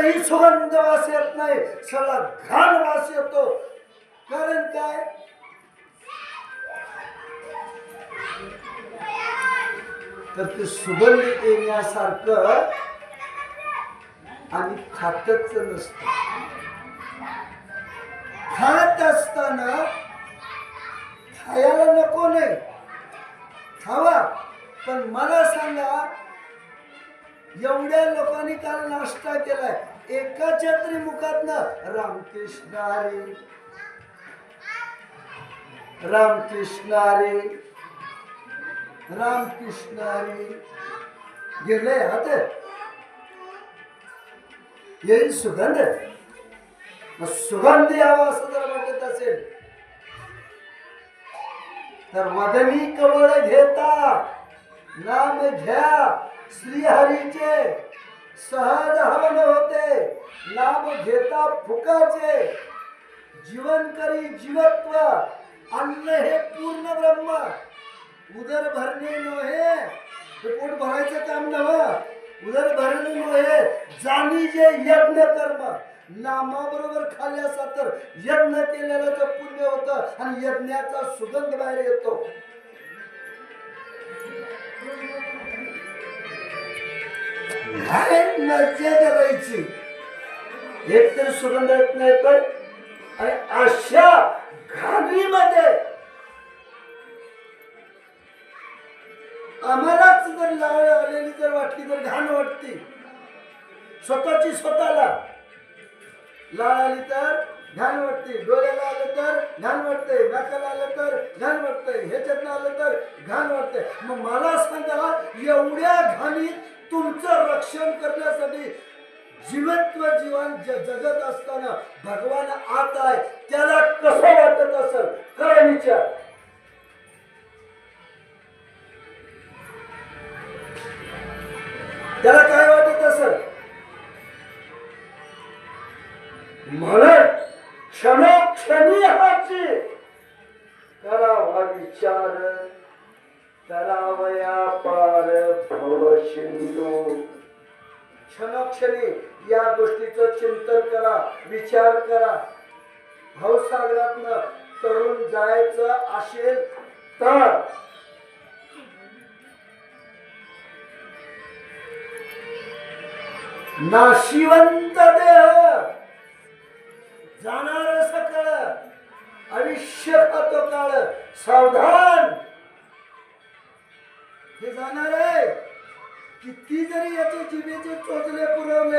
एकही सुगंध वास येत नाही, सगळा घाण वास येतो. कारण काय? तर ते सुगंध येण्यासारखं आणि खातच नसतं. खात असताना खायला नको नाही, खावा. पण मला सांगा, एवढ्या लोकांनी काल नाश्ता केलाय, एकाच्या तरी मुखातनं रामकृष्ण हरी, रामकृष्ण हरी, रामकृष्ण हरी गेले हात. येईल सुगंध. सुगंध यावा असं जर वाटत असेल तर वदनी कवळ घेता नाम घ्या श्रीहरीचे, सहज हवन होते नाम घेता फुकाचे. जीवन करी जीवत्व, अन्न हे पूर्ण ब्रह्म. उदर भरणे नव्हे, पोट भरायचं काम नव्हे, उदर भरणे नव्हे, जाणी जे यज्ञ कर्म. नामाबरोबर खाल्ल्याचा तर यज्ञ केलेलं तर पुण्य होतं आणि यज्ञाचा सुगंध बाहेर येतो. काय मजा करायची, एक तर सुगंध येत नाही तर. आणि अशा घाणीमध्ये आम्हालाच जर लाळ आलेली जर वाटली तर घाण वाटते. स्वतःची स्वतःला लाळ आली तर घाण वाटते, डोळ्याला आलं तर घाण वाटते, नाकाला आलं तर घाण वाटतंय, ह्याच्यातनं आलं तर घाण वाटतंय. मग मला सांगा, एवढ्या घाणीत तुमचं रक्षण करण्यासाठी जीवत्व जीवन जगत असताना भगवान आत आहे, त्याला कसं वाटत असेल खरा विचार. त्याला काय वाटत असेल? म्हणून क्षणोक्षणी हाची करावा विचार, करावया पार भव सिंधू. क्षणोक्षणी या गोष्टीचं चिंतन करा, विचार करा. भवसागरातनं तरुण जायचं असेल तर नाशिवंत देह जाणार सकळ, आयुष्य खातो काळ सावधान. हे जाणार आहे. किती जरी याचे जिभेचे चोचले पुरवले